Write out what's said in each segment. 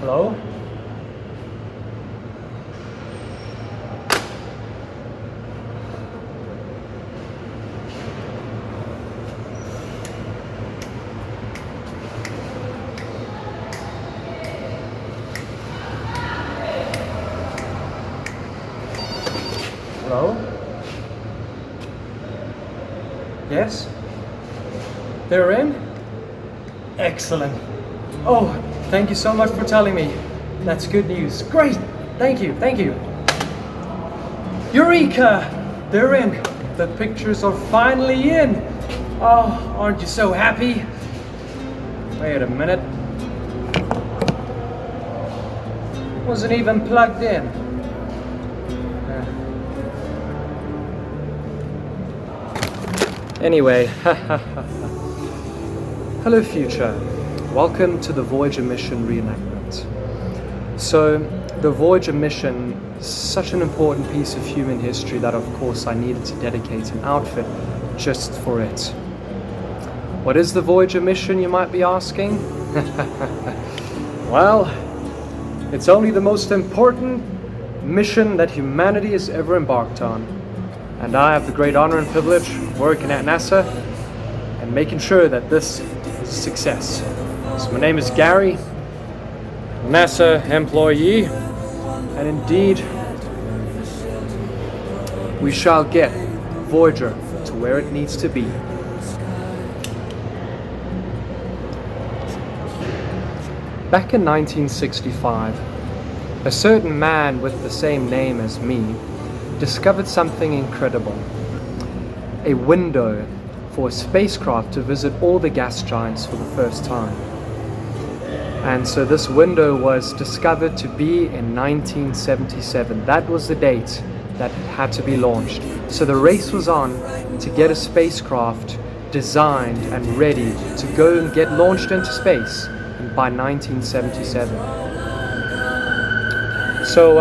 Hello? Hello? Yes? They're in? Excellent. Oh, thank you so much for telling me. That's good news. Great! Thank you, thank you. Eureka! They're in. The pictures are finally in. Oh, aren't you so happy? Wait a minute. Wasn't even plugged in. Anyway, hello future. Welcome to the Voyager Mission reenactment. So, the Voyager Mission is such an important piece of human history that of course I needed to dedicate an outfit just for it. What is the Voyager Mission, you might be asking? Well, it's only the most important mission that humanity has ever embarked on. And I have the great honor and privilege of working at NASA and making sure that this is a success. So my name is Gary, NASA employee, and indeed we shall get Voyager to where it needs to be. Back in 1965, a certain man with the same name as me discovered something incredible. A window for a spacecraft to visit all the gas giants for the first time. And so this window was discovered to be in 1977. That was the date that it had to be launched. So the race was on to get a spacecraft designed and ready to go and get launched into space by 1977. So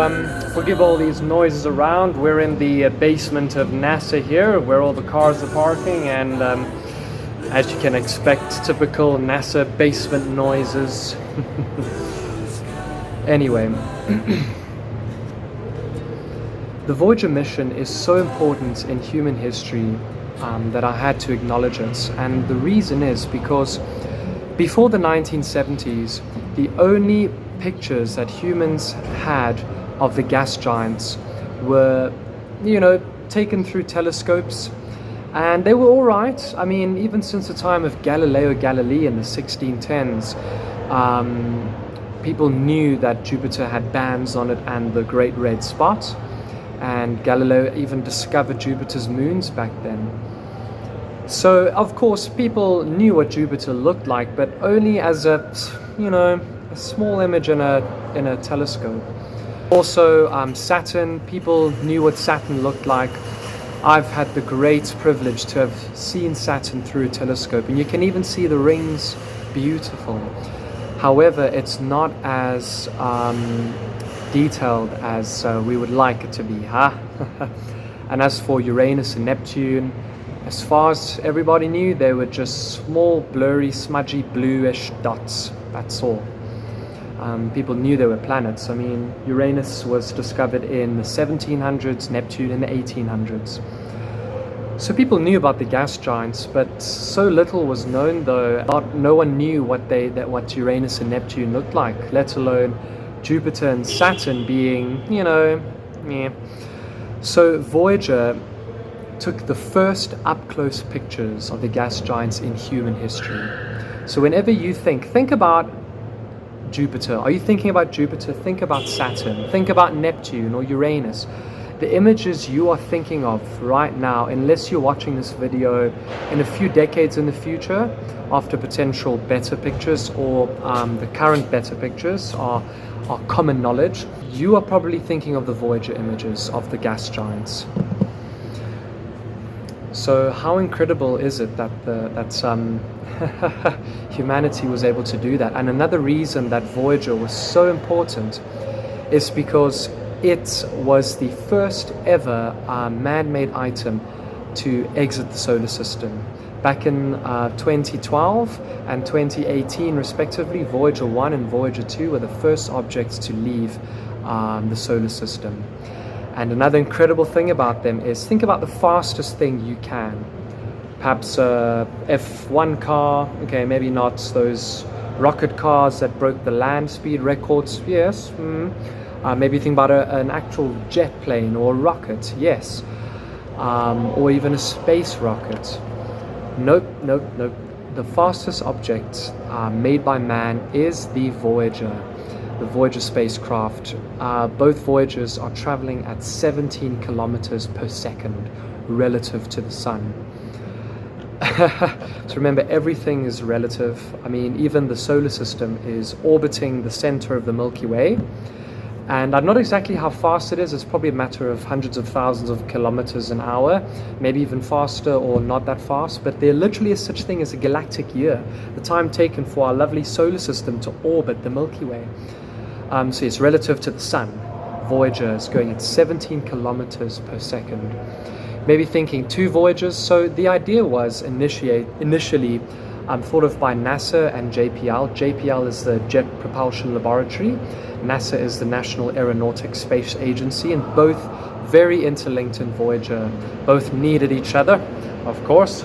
forgive all these noises around. We're in the basement of NASA here, where all the cars are parking, and as you can expect, typical NASA basement noises. Anyway, the Voyager mission is so important in human history that I had to acknowledge it. And the reason is because before the 1970s, the only pictures that humans had of the gas giants were, taken through telescopes, and they were all right. I mean, even since the time of Galileo Galilei in the 1610s, people knew that Jupiter had bands on it and the Great Red Spot, and Galileo even discovered Jupiter's moons back then. So, of course, people knew what Jupiter looked like, but only as a, a small image in a telescope. Also, Saturn, people knew what Saturn looked like. I've had the great privilege to have seen Saturn through a telescope, and you can even see the rings. Beautiful. However, it's not as detailed as we would like it to be, huh? And as for Uranus and Neptune, as far as everybody knew, they were just small, blurry, smudgy, bluish dots. That's all. People knew they were planets. I mean, Uranus was discovered in the 1700s, Neptune in the 1800s. So people knew about the gas giants, but so little was known, though. No one knew what Uranus and Neptune looked like, let alone Jupiter and Saturn being, meh. So Voyager took the first up-close pictures of the gas giants in human history. So whenever you think about Jupiter, are you thinking about Jupiter? Think about Saturn. Think about Neptune or Uranus. The images you are thinking of right now, unless you're watching this video in a few decades in the future, after potential better pictures or the current better pictures are common knowledge, you are probably thinking of the Voyager images of the gas giants. So how incredible is it that humanity was able to do that? And another reason that Voyager was so important is because it was the first ever man-made item to exit the solar system. Back in 2012 and 2018 respectively, Voyager 1 and Voyager 2 were the first objects to leave the solar system. And another incredible thing about them is, think about the fastest thing you can. Perhaps a F1 car, okay, maybe not those rocket cars that broke the land speed records, yes. Maybe think about an actual jet plane or a rocket, yes. Or even a space rocket. Nope. The fastest object made by man is the Voyager spacecraft. Both Voyagers are traveling at 17 kilometers per second relative to the sun. So remember, everything is relative. I mean, even the solar system is orbiting the center of the Milky Way. And I'm not exactly how fast it is. It's probably a matter of hundreds of thousands of kilometers an hour, maybe even faster or not that fast. But there literally is such thing as a galactic year, the time taken for our lovely solar system to orbit the Milky Way. So it's relative to the sun. Voyager is going at 17 kilometers per second. Maybe thinking 2 Voyagers. So the idea was initially thought of by NASA and JPL. JPL is the Jet Propulsion Laboratory. NASA is the National Aeronautics Space Agency, and both very interlinked in Voyager. Both needed each other, of course.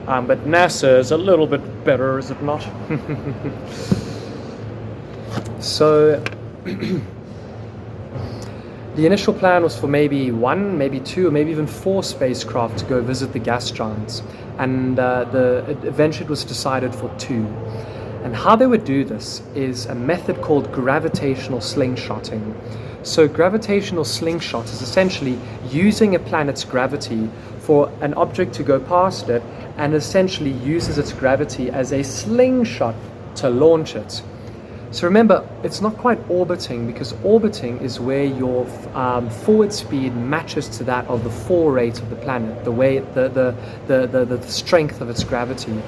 But NASA is a little bit better, is it not? So the initial plan was for maybe 1, maybe 2, or maybe even 4 spacecraft to go visit the gas giants, and eventually it was decided for 2. And how they would do this is a method called gravitational slingshotting. So gravitational slingshot is essentially using a planet's gravity for an object to go past it, and essentially uses its gravity as a slingshot to launch it. So remember, it's not quite orbiting, because orbiting is where your forward speed matches to that of the fall rate of the planet, the way the strength of its gravity.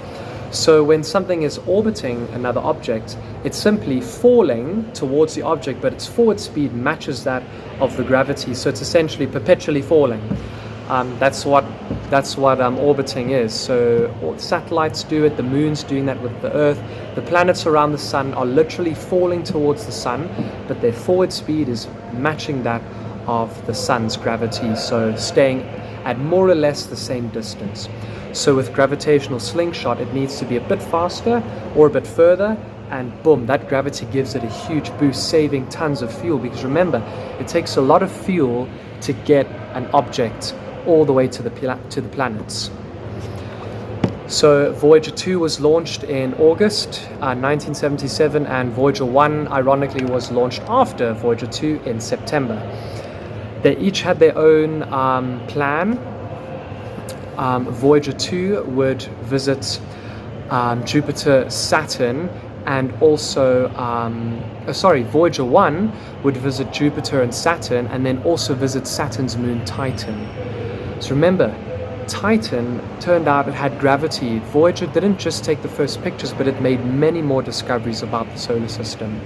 So when something is orbiting another object, it's simply falling towards the object, but its forward speed matches that of the gravity. So it's essentially perpetually falling. That's what orbiting is. So satellites do it, the moon's doing that with the Earth. The planets around the sun are literally falling towards the sun, but their forward speed is matching that of the sun's gravity, so staying at more or less the same distance. So with gravitational slingshot, it needs to be a bit faster or a bit further, and boom, that gravity gives it a huge boost, saving tons of fuel, because remember, it takes a lot of fuel to get an object all the way to the planets. So Voyager 2 was launched in August 1977, and Voyager 1 ironically was launched after Voyager 2 in September. They each had their own plan. Voyager 2 would visit Jupiter, Saturn, and also, Voyager 1 would visit Jupiter and Saturn, and then also visit Saturn's moon Titan. So remember, Titan turned out it had gravity. Voyager didn't just take the first pictures, but it made many more discoveries about the solar system.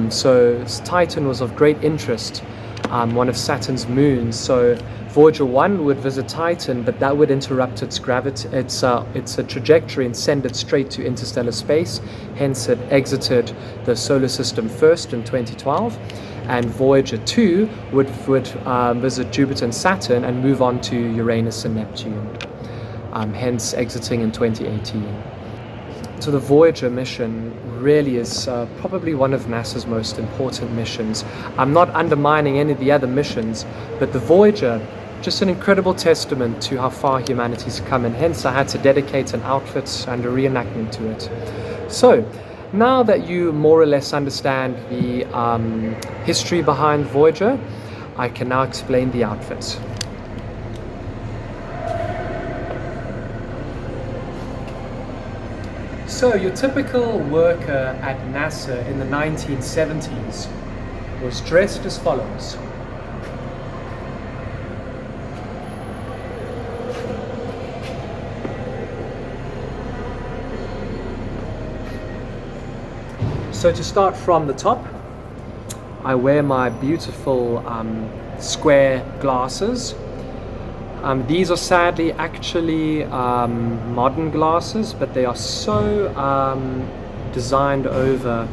So Titan was of great interest, one of Saturn's moons. So Voyager 1 would visit Titan, but that would interrupt its gravity, its trajectory, and send it straight to interstellar space. Hence, it exited the solar system first in 2012. And Voyager 2 would visit Jupiter and Saturn and move on to Uranus and Neptune, hence exiting in 2018. So the Voyager mission really is probably one of NASA's most important missions. I'm not undermining any of the other missions, but the Voyager, just an incredible testament to how far humanity's come, and hence I had to dedicate an outfit and a reenactment to it. So, now that you more or less understand the history behind Voyager, I can now explain the outfits. So your typical worker at NASA in the 1970s was dressed as follows. So to start from the top, I wear my beautiful square glasses. These are sadly actually modern glasses, but they are so designed over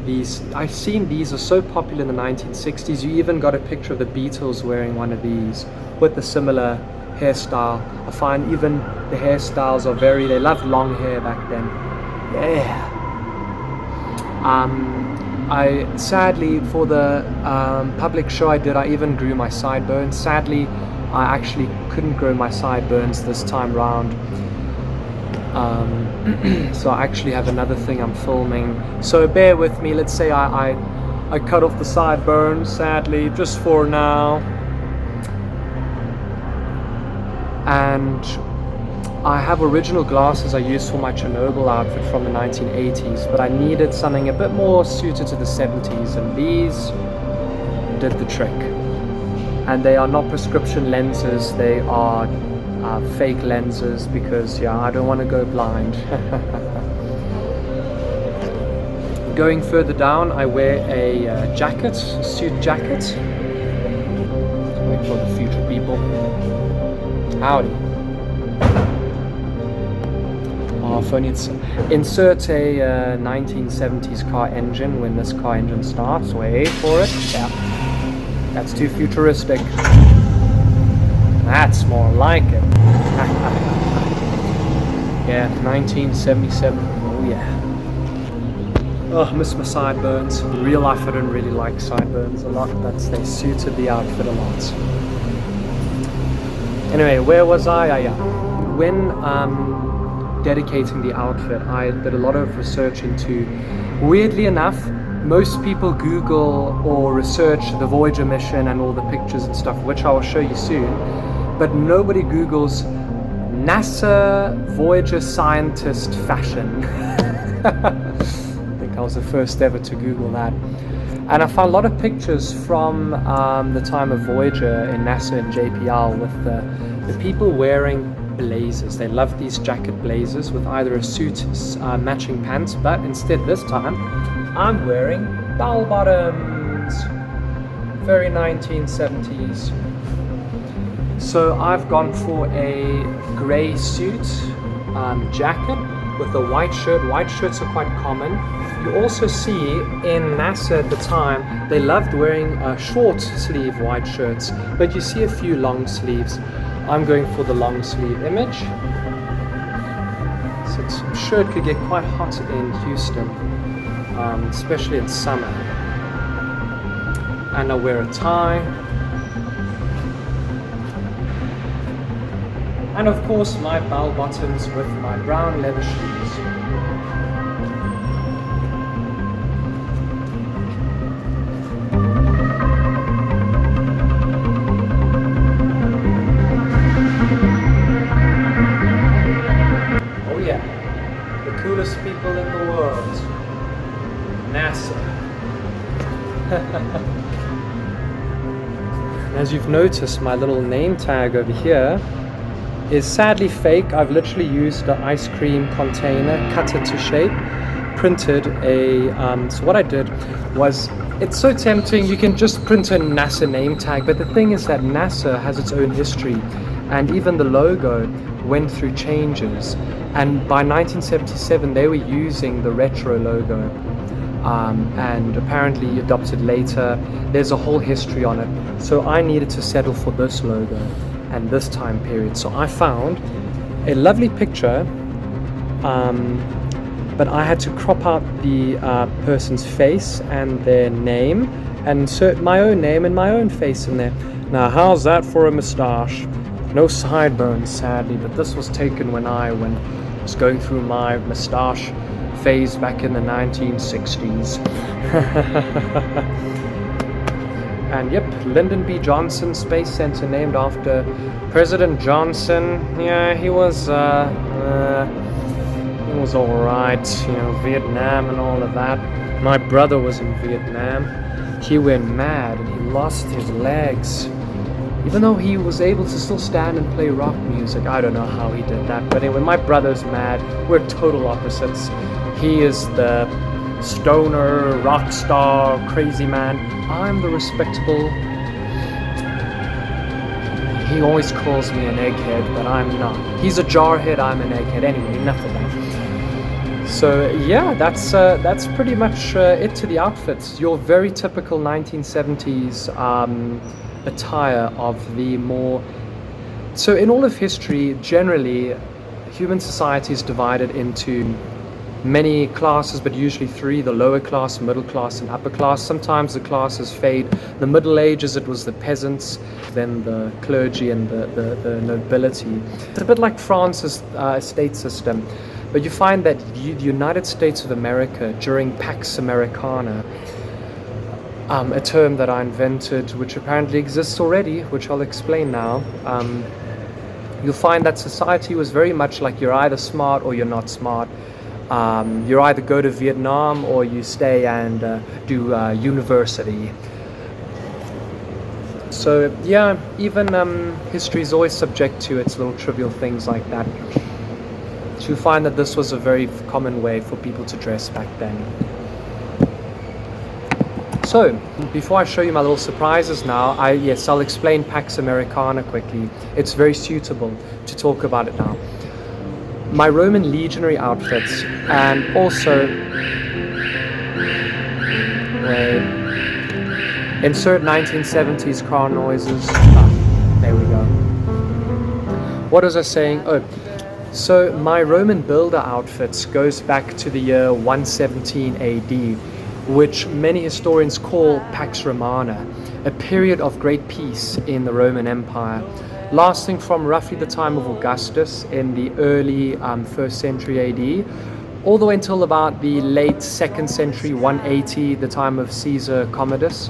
these. I've seen these are so popular in the 1960s. You even got a picture of the Beatles wearing one of these with a similar hairstyle. I find even the hairstyles are they loved long hair back then. Yeah. I sadly, for the public show I did, I even grew my sideburns. Sadly, I actually couldn't grow my sideburns this time round. So I actually have another thing I'm filming. So bear with me. Let's say I cut off the sideburns, sadly, just for now. And I have original glasses I used for my Chernobyl outfit from the 1980s, but I needed something a bit more suited to the 70s, and these did the trick. And they are not prescription lenses, they are fake lenses, because I don't want to go blind. Going further down, I wear a jacket, a suit jacket. Let's wait for the future people. Howdy. If only it's insert a 1970s car engine when this car engine starts. Wait for it. Yeah, that's too futuristic. That's more like it. Yeah, 1977. Oh yeah. Oh, I miss my sideburns. In real life, I don't really like sideburns a lot. They suited the outfit a lot. Anyway, where was I? When dedicating the outfit, I did a lot of research into, weirdly enough, most people Google or research the Voyager mission and all the pictures and stuff, which I will show you soon, but nobody Googles NASA Voyager scientist fashion. I think I was the first ever to Google that. And I found a lot of pictures from the time of Voyager in NASA and JPL with the people wearing blazers. They love these jacket blazers with either a suit, matching pants, but instead this time I'm wearing bell bottoms. Very 1970s. So I've gone for a grey suit, jacket with a white shirt. White shirts are quite common. You also see in NASA at the time, they loved wearing short sleeve white shirts, but you see a few long sleeves. I'm going for the long sleeve image. So the shirt could get quite hot in Houston, especially in summer. And I wear a tie. And of course my bell bottoms with my brown leather shoes. NASA. As you've noticed, my little name tag over here is sadly fake. I've literally used an ice cream container, cut it to shape, printed a, so what I did was, it's so tempting, you can just print a NASA name tag, but the thing is that NASA has its own history, and even the logo went through changes, and by 1977 they were using the retro logo, and apparently adopted later. There's a whole history on it, so I needed to settle for this logo and this time period. So I found a lovely picture, but I had to crop out the person's face and their name and insert my own name and my own face in there. Now, how's that for a moustache? No sideburns, sadly, but this was taken when I was going through my moustache phase back in the 1960s. And yep, Lyndon B. Johnson Space Center, named after President Johnson. Yeah, he was alright, you know, Vietnam and all of that. My brother was in Vietnam. He went mad and he lost his legs. Even though he was able to still stand and play rock music. I don't know how he did that. But anyway, my brother's mad. We're total opposites. He is the stoner, rock star, crazy man. I'm the respectable. He always calls me an egghead, but I'm not. He's a jarhead, I'm an egghead. Anyway, enough of that. So yeah, that's pretty much it to the outfits. Your very typical 1970s attire of the more... So in all of history, generally, human society is divided into many classes, but usually three: the lower class, middle class, and upper class. Sometimes the classes fade. The Middle Ages, it was the peasants, then the clergy and the nobility. It's a bit like France's state system. But you find that the United States of America, during Pax Americana, a term that I invented, which apparently exists already, which I'll explain now, you'll find that society was very much like you're either smart or you're not smart. You either go to Vietnam or you stay and do university. So yeah, even history is always subject to its little trivial things like that. So you find that this was a very common way for people to dress back then. So, before I show you my little surprises now, I'll explain Pax Americana quickly. It's very suitable to talk about it now. My Roman legionary outfits, and also... insert 1970s car noises. There we go. What was I saying? Oh, so my Roman builder outfits goes back to the year 117 AD, which many historians call Pax Romana, a period of great peace in the Roman Empire, lasting from roughly the time of Augustus in the early 1st century AD, all the way until about the late 2nd century, 180, the time of Caesar Commodus.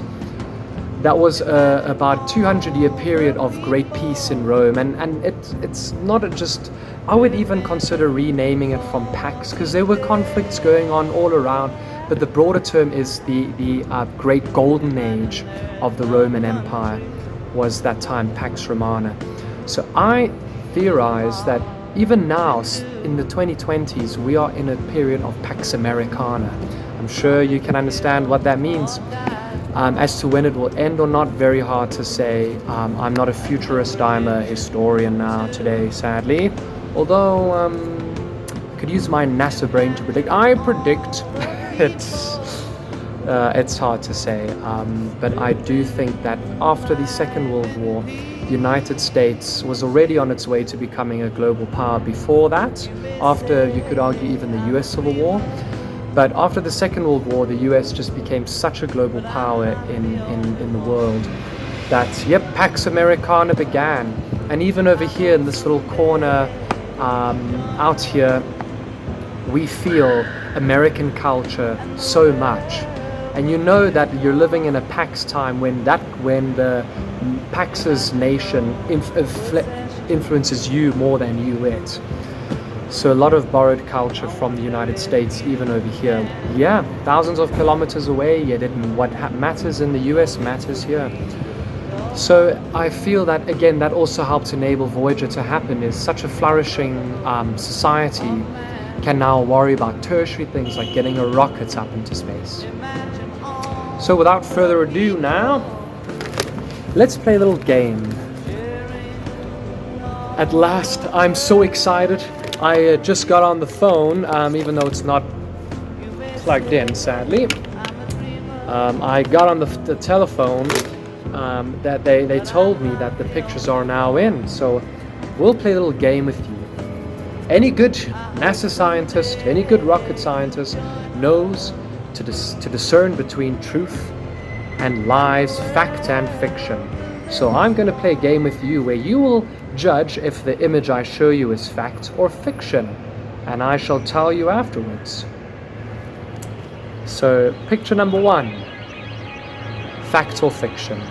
That was about 200-year period of great peace in Rome, and it's not just... I would even consider renaming it from Pax, because there were conflicts going on all around, but the broader term is the great golden age of the Roman Empire was that time, Pax Romana. So I theorize that even now, in the 2020s, we are in a period of Pax Americana. I'm sure you can understand what that means. As to when it will end or not, very hard to say. I'm not a futurist, I'm a historian now today, sadly. Although, I could use my NASA brain to predict. I predict. It's hard to say. But I do think that after the Second World War, the United States was already on its way to becoming a global power before that, after, you could argue, even the US Civil War. But after the Second World War, the US just became such a global power in the world that, yep, Pax Americana began. And even over here in this little corner out here, we feel American culture so much. And you know that you're living in a Pax time when the Pax's nation influences you more than you it. So a lot of borrowed culture from the United States, even over here. Yeah, thousands of kilometers away, yet what matters in the US matters here. So I feel that, again, that also helped enable Voyager to happen, is such a flourishing society can now worry about tertiary things like getting a rocket up into space. So without further ado now, let's play a little game. At last, I'm so excited. I just got on the phone, even though it's not plugged in, sadly. I got on the telephone that they told me that the pictures are now in. So we'll play a little game with you. Any good NASA scientist, any good rocket scientist knows to discern between truth and lies, fact and fiction. So I'm going to play a game with you where you will judge if the image I show you is fact or fiction, and I shall tell you afterwards. So, picture number 1, fact or fiction?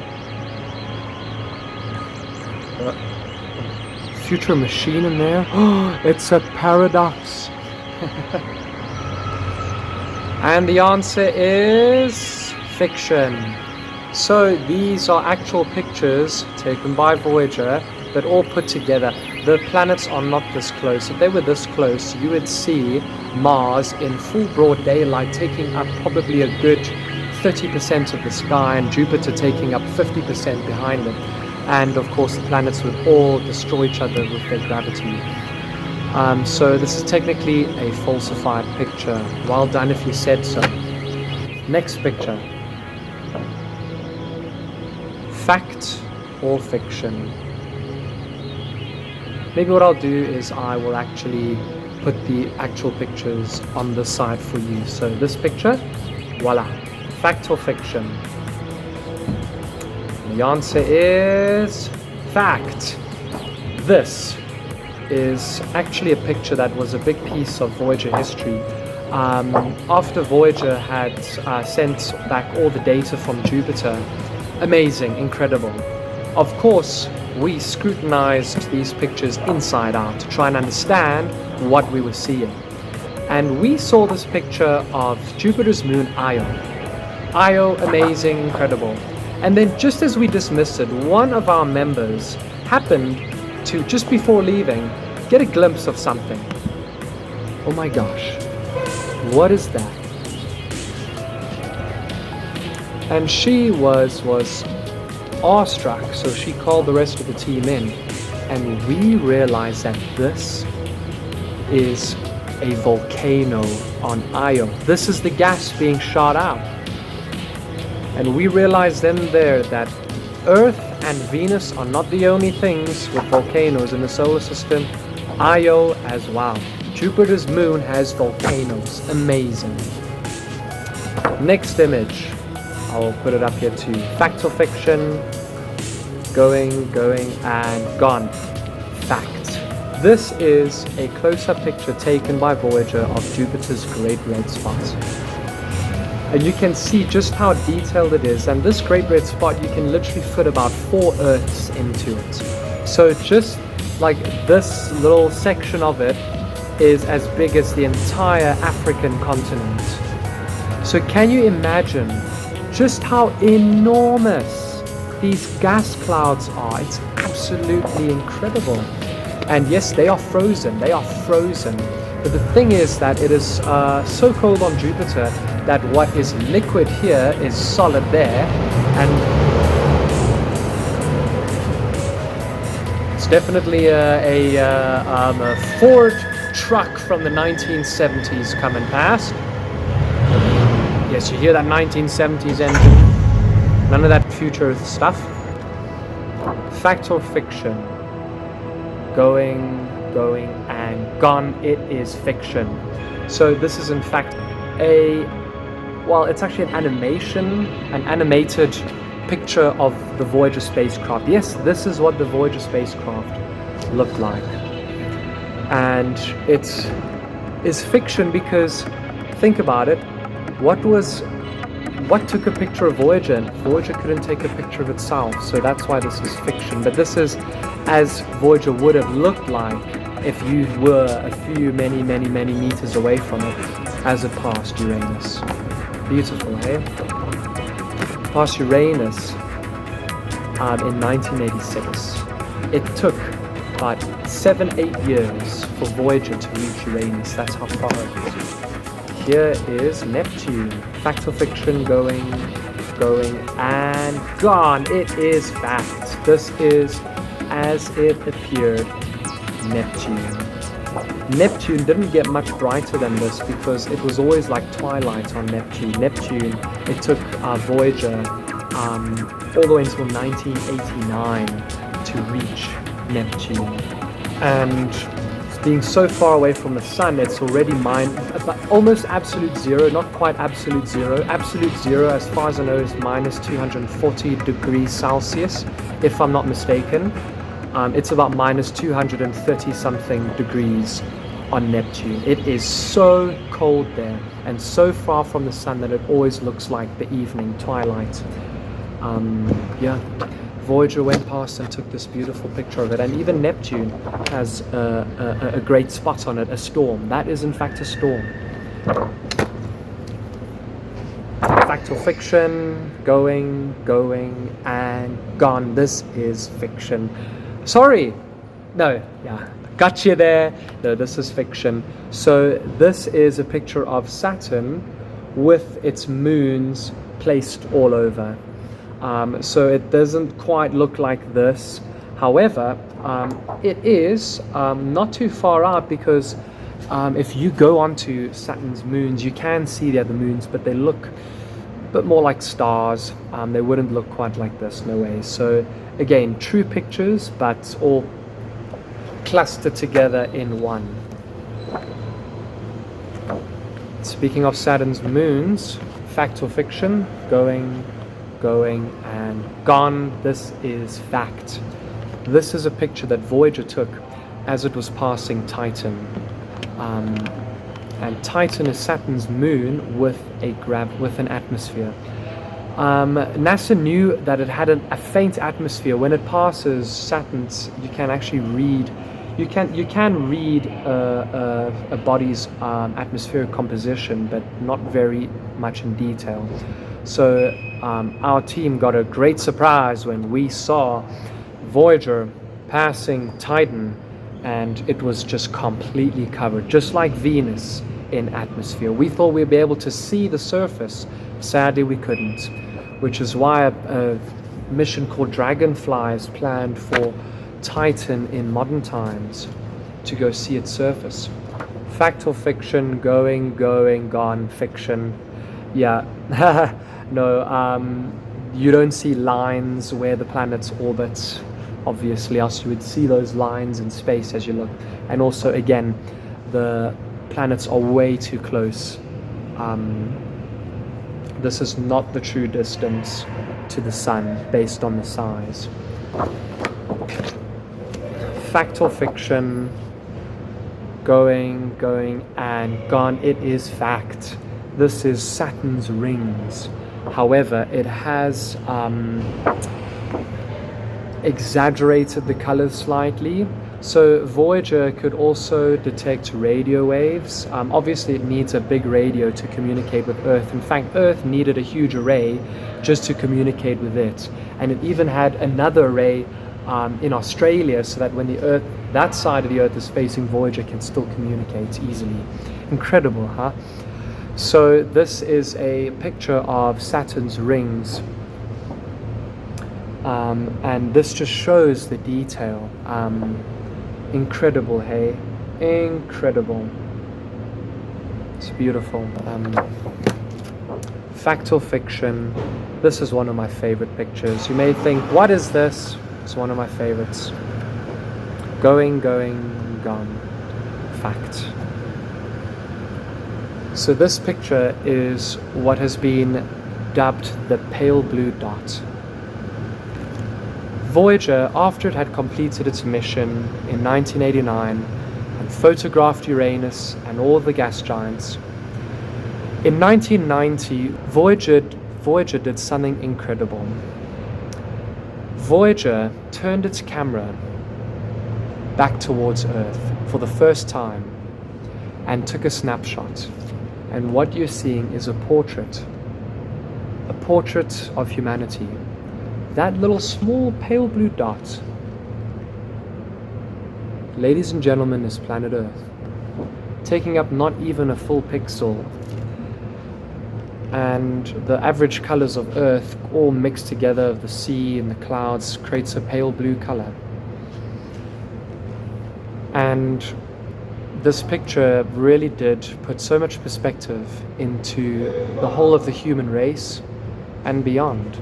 Future machine in there? Oh, it's a paradox. And the answer is fiction. So these are actual pictures taken by Voyager, but all put together. The planets are not this close. If they were this close, you would see Mars in full broad daylight taking up probably a good 30% of the sky, and Jupiter taking up 50% behind it. And of course the planets would all destroy each other with their gravity. So this is technically a falsified picture. Well done if you said so. Next picture. Fact or fiction? Maybe what I'll do is I will actually put the actual pictures on the side for you. So this picture, voila, fact or fiction? The answer is fact. This is actually a picture that was a big piece of Voyager history. After Voyager had sent back all the data from Jupiter, amazing, incredible. Of course, we scrutinized these pictures inside out to try and understand what we were seeing. And we saw this picture of Jupiter's moon Io. Io, amazing, incredible. And then just as we dismissed it, one of our members happened to, just before leaving, get a glimpse of something. Oh my gosh, what is that? And she was awestruck, so she called the rest of the team in, and we realized that this is a volcano on Io. This is the gas being shot out. And we realized then and there that Earth and Venus are not the only things with volcanoes in the solar system. Io as well. Jupiter's moon has volcanoes. Amazing. Next image. I'll put it up here too. Fact or fiction? Going, and gone. Fact. This is a close-up picture taken by Voyager of Jupiter's Great Red Spot. And you can see just how detailed it is. And this Great Red Spot, you can literally fit about 4 Earths into it. So just like this little section of it is as big as the entire African continent. So can you imagine just how enormous these gas clouds are? It's absolutely incredible. And yes, they are frozen. But the thing is that it is so cold on Jupiter that what is liquid here is solid there. And it's definitely a Ford truck from the 1970s coming past. Yes, you hear that 1970s engine. None of that future stuff. Fact or fiction? Going, and gone. It is fiction. So this is in fact it's actually an animated picture of the Voyager spacecraft. Yes, this is what the Voyager spacecraft looked like. And it is fiction because, think about it, what took a picture of Voyager? And Voyager couldn't take a picture of itself, so that's why this is fiction. But this is as Voyager would have looked like if you were many meters away from it as it passed Uranus. Beautiful, hey? Past Uranus in 1986. It took about 7-8 years for Voyager to reach Uranus. That's how far it is. Here is Neptune. Fact or fiction, going, and gone. It is fact. This is as it appeared, Neptune. Neptune didn't get much brighter than this because it was always like twilight on Neptune. Neptune, it took Voyager all the way until 1989 to reach Neptune. And being so far away from the sun, it's already almost absolute zero, not quite absolute zero. Absolute zero, as far as I know, is minus 240 degrees Celsius, if I'm not mistaken. It's about minus 230 something degrees on Neptune. It is so cold there and so far from the sun that it always looks like the evening twilight. Yeah, Voyager went past and took this beautiful picture of it, and even Neptune has a great spot on it, a storm. That is in fact a storm. Fact or fiction, going, and gone. This is fiction. Sorry, no, yeah, got you there. No, this is fiction. So this is a picture of Saturn with its moons placed all over. So it doesn't quite look like this. However, it is not too far out, because if you go onto Saturn's moons, you can see the other moons, but they look a bit more like stars. They wouldn't look quite like this, no way. So again, true pictures, but all clustered together in one. Speaking of Saturn's moons, fact or fiction, going, and gone. This is fact. This is a picture that Voyager took as it was passing Titan. And Titan is Saturn's moon with an atmosphere. NASA knew that it had a faint atmosphere. When it passes Saturn's, you can actually read. You can read a body's atmospheric composition, but not very much in detail. So our team got a great surprise when we saw Voyager passing Titan, and it was just completely covered, just like Venus, in atmosphere. We thought we'd be able to see the surface. Sadly, we couldn't, which is why a mission called Dragonfly is planned for Titan in modern times to go see its surface. Fact or fiction, going, gone, fiction. Yeah, no, you don't see lines where the planets orbit, obviously, else you would see those lines in space as you look. And also, again, the planets are way too close. This is not the true distance to the sun based on the size. Fact or fiction, going, and gone. It is fact. This is Saturn's rings. However, it has exaggerated the colors slightly. So Voyager could also detect radio waves. Obviously, it needs a big radio to communicate with Earth. In fact, Earth needed a huge array just to communicate with it. And it even had another array in Australia, so that when that side of the Earth is facing Voyager, can still communicate easily. Incredible, huh? So this is a picture of Saturn's rings. And this just shows the detail. Incredible, hey? Incredible. It's beautiful. Fact or fiction, this is one of my favorite pictures. You may think, what is this? It's one of my favorites. Going, gone. Fact. So this picture is what has been dubbed the pale blue dot. Voyager, after it had completed its mission in 1989 and photographed Uranus and all the gas giants, in 1990, Voyager did something incredible. Voyager turned its camera back towards Earth for the first time and took a snapshot. And what you're seeing is a portrait of humanity. That little small pale blue dot, ladies and gentlemen, is planet Earth, taking up not even a full pixel, and the average colors of Earth all mixed together, the sea and the clouds, creates a pale blue color. And this picture really did put so much perspective into the whole of the human race and beyond.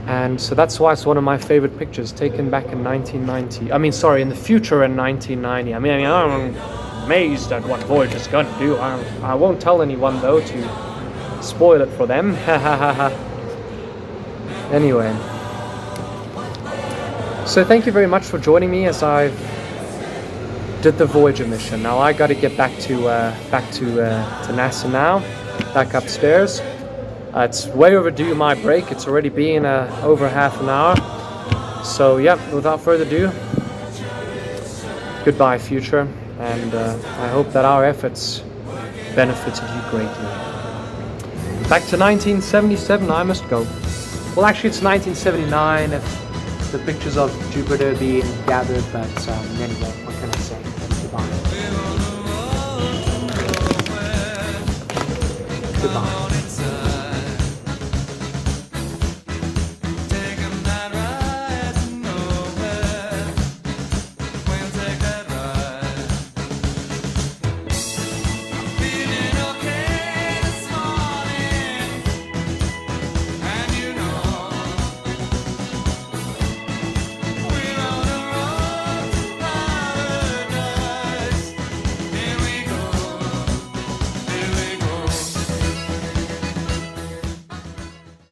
And so that's why it's one of my favorite pictures, taken back in 1990. In the future in 1990. I'm amazed at what Voyager's going to do. I won't tell anyone, though, to spoil it for them. Anyway. So thank you very much for joining me as I did the Voyager mission. Now I got to get back to NASA now, back upstairs. It's way overdue, my break. It's already been over half an hour. So yeah, without further ado, goodbye, future, and I hope that our efforts benefited you greatly. Back to 1977 I must go. Well, actually it's 1979 if the pictures of Jupiter being gathered, but anyway, what can I say? Goodbye. Goodbye.